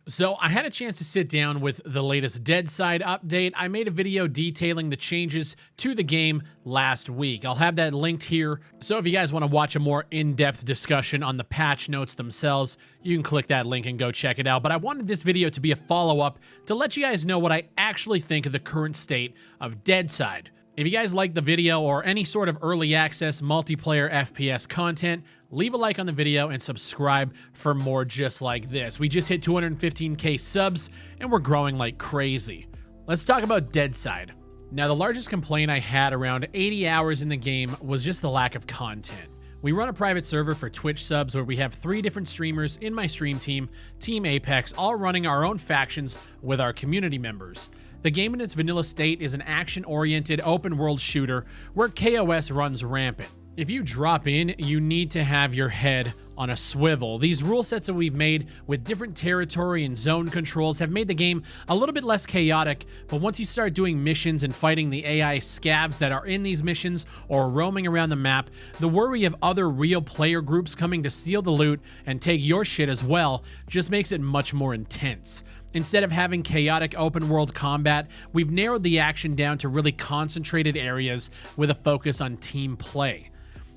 So I had a chance to sit down with the latest Deadside update. I made a video detailing the changes to the game last week. I'll have that linked here. So if you guys want to watch a more in-depth discussion on the patch notes themselves, you can click that link and go check it out. But I wanted this video to be a follow-up to let you guys know what I actually think of the current state of Deadside. If you guys like the video or any sort of early access multiplayer FPS content, leave a like on the video and subscribe for more just like this. We just hit 215k subs and we're growing like crazy. Let's talk about Deadside. Now, the largest complaint I had around 80 hours in the game was just the lack of content. We run a private server for Twitch subs where we have 3 different streamers in my stream team, Team Apex, all running our own factions with our community members. The game in its vanilla state is an action-oriented open-world shooter where KOS runs rampant. If you drop in, you need to have your head on a swivel. These rule sets that we've made with different territory and zone controls have made the game a little bit less chaotic, but once you start doing missions and fighting the AI scavs that are in these missions or roaming around the map, the worry of other real player groups coming to steal the loot and take your shit as well just makes it much more intense. Instead of having chaotic open world combat, we've narrowed the action down to really concentrated areas with a focus on team play.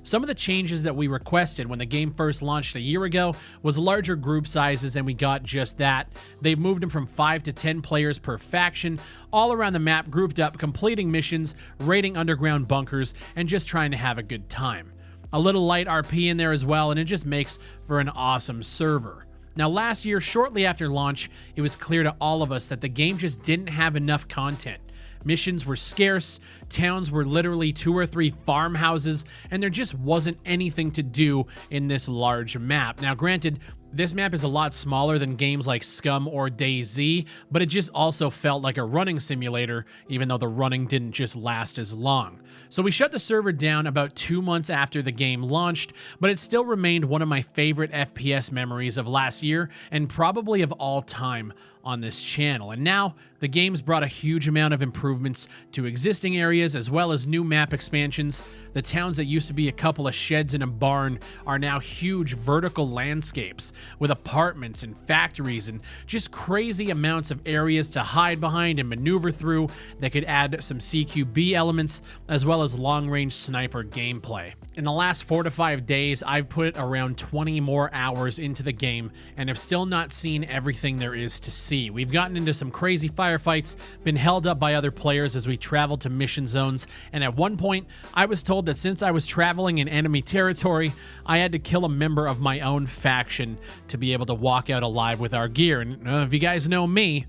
Some of the changes that we requested when the game first launched a year ago was larger group sizes, and we got just that. They've moved them from 5 to 10 players per faction, all around the map, grouped up, completing missions, raiding underground bunkers, and just trying to have a good time. A little light RP in there as well, and it just makes for an awesome server. Now, last year, shortly after launch, it was clear to all of us that the game just didn't have enough content. Missions were scarce, towns were literally 2 or 3 farmhouses, and there just wasn't anything to do in this large map. Now, granted, this map is a lot smaller than games like Scum or DayZ, but it just also felt like a running simulator, even though the running didn't just last as long. So we shut the server down about 2 months after the game launched, but it still remained one of my favorite FPS memories of last year, and probably of all time on this channel. And now, the game's brought a huge amount of improvements to existing areas as well as new map expansions. The towns that used to be a couple of sheds and a barn are now huge vertical landscapes with apartments and factories and just crazy amounts of areas to hide behind and maneuver through that could add some CQB elements as well as long-range sniper gameplay. In the last 4 to 5 days, I've put around 20 more hours into the game and have still not seen everything there is to see. We've gotten into some crazy firefights, been held up by other players as we traveled to mission zones, and at one point, I was told that since I was traveling in enemy territory, I had to kill a member of my own faction to be able to walk out alive with our gear. And if you guys know me,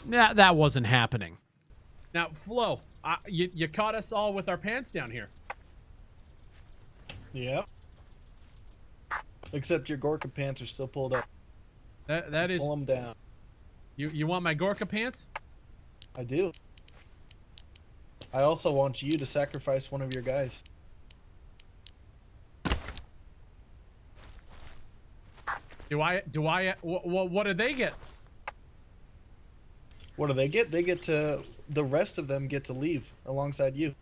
that wasn't happening. Now, Flo, you caught us all with our pants down here. Yeah. Except your Gorka pants are still pulled up. That is. Pull them down. You want my Gorka pants? I do. I also want you to sacrifice one of your guys. Do I? What do they get? What do they get? They get to. The rest of them get to leave alongside you.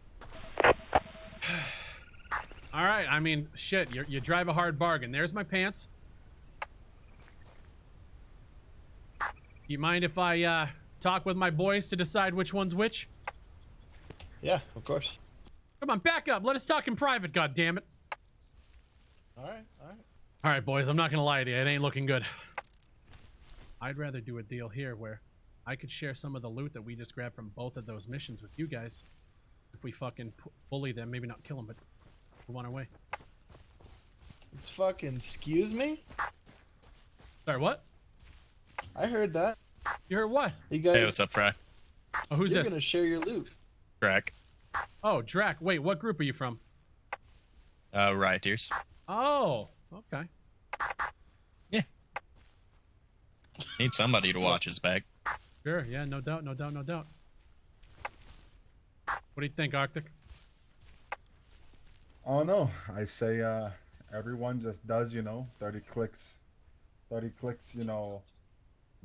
All right. I mean, shit. You drive a hard bargain. There's my pants. You mind if I talk with my boys to decide which one's which? Yeah, of course. Come on, back up. Let us talk in private, goddammit. All right. All right, boys. I'm not gonna lie to you. It ain't looking good. I'd rather do a deal here where I could share some of the loot that we just grabbed from both of those missions with you guys. If we fucking bully them, maybe not kill them, but move on our way. It's fucking. Excuse me. Sorry, what? I heard that. You heard what? You guys. Hey, what's up, Fry? Oh, who's You're this? gonna share your loot. Drac. Oh, Drac. Wait, what group are you from? Rioters. Oh, okay. Yeah. Need somebody to watch his back. Sure, yeah, no doubt. What do you think, Arctic? Oh no, I say everyone just does, 30 clicks,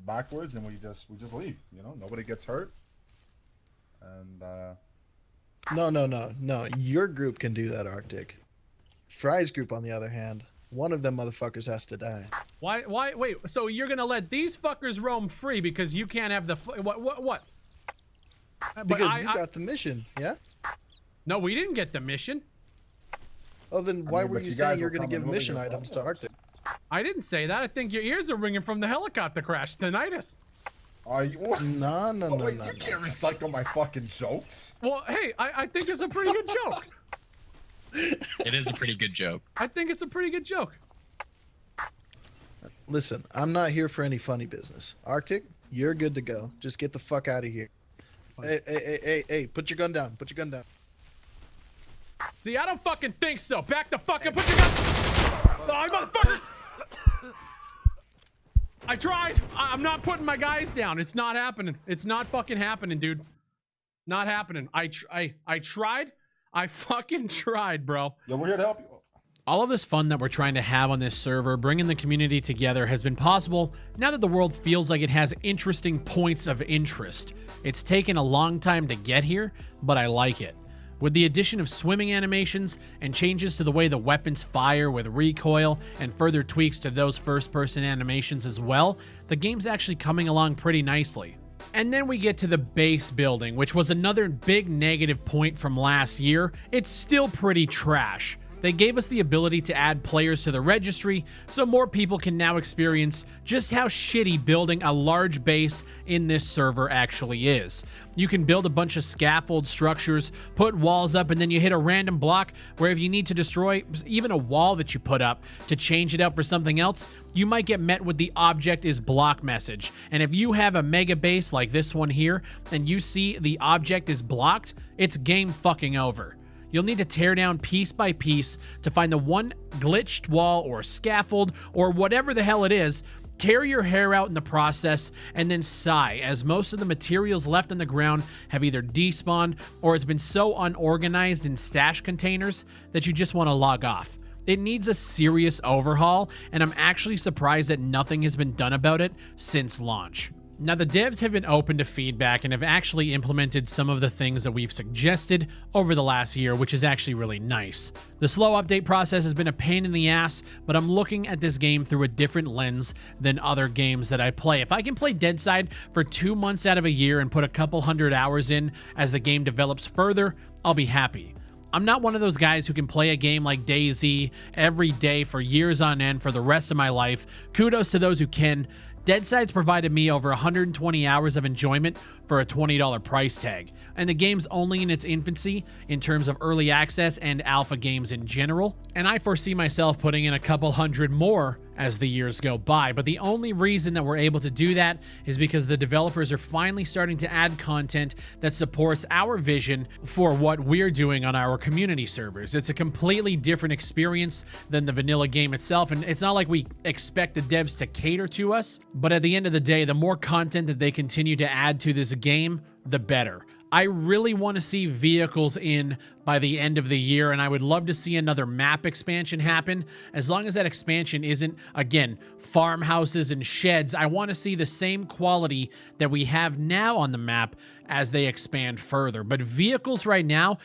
backwards, and we just leave. Nobody gets hurt. And No. Your group can do that, Arctic. Fry's group, on the other hand, One of them motherfuckers has to die. Why, wait, so you're gonna let these fuckers roam free because you can't have the, what? Because you got the mission, yeah? No, we didn't get the mission. Oh, then why were you saying you're gonna give mission items to Arctic? I didn't say that. I think your ears are ringing from the helicopter crash. Tinnitus. Are you? No. You can't recycle my fucking jokes. Well, hey, I think it's a pretty good joke. It is a pretty good joke. I think it's a pretty good joke. Listen, I'm not here for any funny business. Arctic, you're good to go. Just get the fuck out of here. Hey, put your gun down. Put your gun down. See, I don't fucking think so. Back the fuck up. Put your gun. Oh, motherfuckers. I tried. I'm not putting my guys down. It's not happening. It's not fucking happening, dude. Not happening. I tried. I fucking tried, bro. Yeah, we're here to help you. All of this fun that we're trying to have on this server, bringing the community together, has been possible now that the world feels like it has interesting points of interest. It's taken a long time to get here, but I like it. With the addition of swimming animations and changes to the way the weapons fire with recoil and further tweaks to those first-person animations as well, the game's actually coming along pretty nicely. And then we get to the base building, which was another big negative point from last year. It's still pretty trash. They gave us the ability to add players to the registry, so more people can now experience just how shitty building a large base in this server actually is. You can build a bunch of scaffold structures, put walls up, and then you hit a random block where if you need to destroy even a wall that you put up to change it out for something else, you might get met with the object is block message. And if you have a mega base like this one here, and you see the object is blocked, it's game fucking over. You'll need to tear down piece by piece to find the one glitched wall or scaffold or whatever the hell it is, tear your hair out in the process, and then sigh as most of the materials left on the ground have either despawned or has been so unorganized in stash containers that you just want to log off. It needs a serious overhaul, and I'm actually surprised that nothing has been done about it since launch. Now, the devs have been open to feedback and have actually implemented some of the things that we've suggested over the last year, which is actually really nice. The slow update process has been a pain in the ass, but I'm looking at this game through a different lens than other games that I play. If I can play Deadside for 2 months out of a year and put a couple hundred hours in as the game develops further, I'll be happy. I'm not one of those guys who can play a game like DayZ every day for years on end for the rest of my life. Kudos to those who can. Deadside's provided me over 120 hours of enjoyment for a $20 price tag, and the game's only in its infancy in terms of early access and alpha games in general, and I foresee myself putting in a couple hundred more as the years go by. But the only reason that we're able to do that is because the developers are finally starting to add content that supports our vision for what we're doing on our community servers. It's a completely different experience than the vanilla game itself, and it's not like we expect the devs to cater to us, but at the end of the day, the more content that they continue to add to this game, the better. I really want to see vehicles in by the end of the year, and I would love to see another map expansion happen. As long as that expansion isn't, again, farmhouses and sheds, I want to see the same quality that we have now on the map as they expand further. But vehicles right now,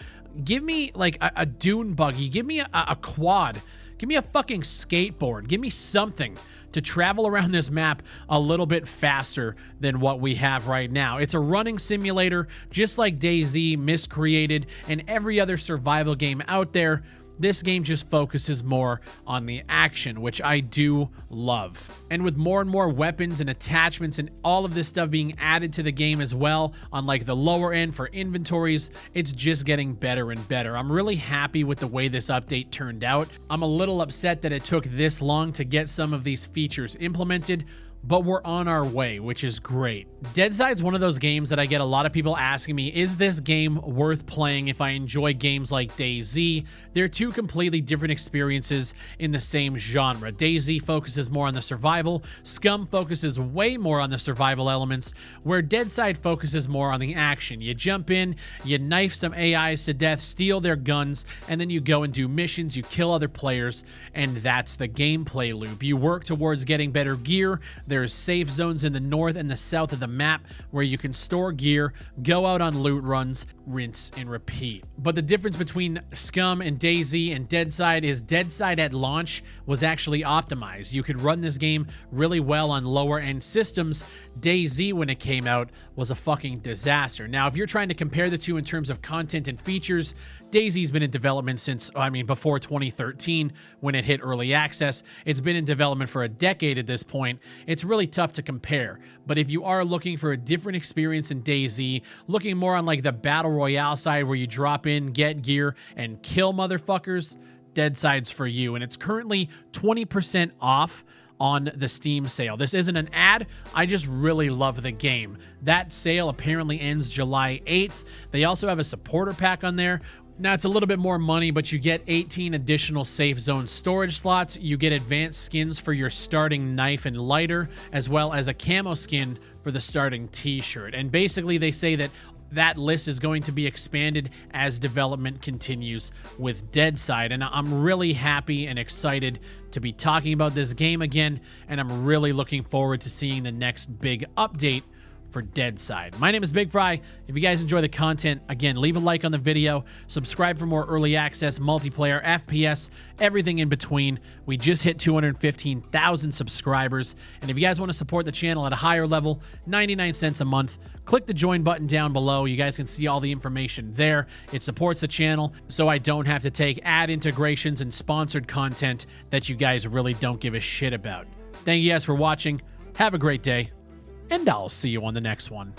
give me like a dune buggy, give me a quad, give me a fucking skateboard, give me something to travel around this map a little bit faster than what we have right now. It's a running simulator, just like DayZ, Miscreated, and every other survival game out there. This game just focuses more on the action, which I do love. And with more and more weapons and attachments and all of this stuff being added to the game as well, on like the lower end for inventories, it's just getting better and better. I'm really happy with the way this update turned out. I'm a little upset that it took this long to get some of these features implemented, but we're on our way, which is great. Deadside's one of those games that I get a lot of people asking me, is this game worth playing if I enjoy games like DayZ? They're two completely different experiences in the same genre. DayZ focuses more on the survival, Scum focuses way more on the survival elements, where Deadside focuses more on the action. You jump in, you knife some AIs to death, steal their guns, and then you go and do missions, you kill other players, and that's the gameplay loop. You work towards getting better gear, There's safe zones in the north and the south of the map where you can store gear, go out on loot runs, rinse and repeat. But the difference between Scum and DayZ and Deadside is Deadside at launch was actually optimized. You could run this game really well on lower end systems. DayZ, when it came out, was a fucking disaster. Now, if you're trying to compare the two in terms of content and features, DayZ's been in development since, before 2013 when it hit early access. It's been in development for a decade at this point. It's really tough to compare. But if you are looking for a different experience in DayZ, looking more on like the Battle Royale side where you drop in, get gear, and kill motherfuckers, Deadside's for you. And it's currently 20% off on the Steam sale. This isn't an ad. I just really love the game. That sale apparently ends July 8th. They also have a supporter pack on there. Now, it's a little bit more money, but you get 18 additional safe zone storage slots. You get advanced skins for your starting knife and lighter, as well as a camo skin for the starting t-shirt. And basically, they say that that list is going to be expanded as development continues with Deadside. And I'm really happy and excited to be talking about this game again, and I'm really looking forward to seeing the next big update for Deadside. My name is Big Fry. If you guys enjoy the content, again, leave a like on the video, subscribe for more early access, multiplayer, FPS, everything in between. We just hit 215,000 subscribers, and if you guys want to support the channel at a higher level, 99 cents a month, click the join button down below. You guys can see all the information there. It supports the channel, so I don't have to take ad integrations and sponsored content that you guys really don't give a shit about. Thank you guys for watching. Have a great day, and I'll see you on the next one.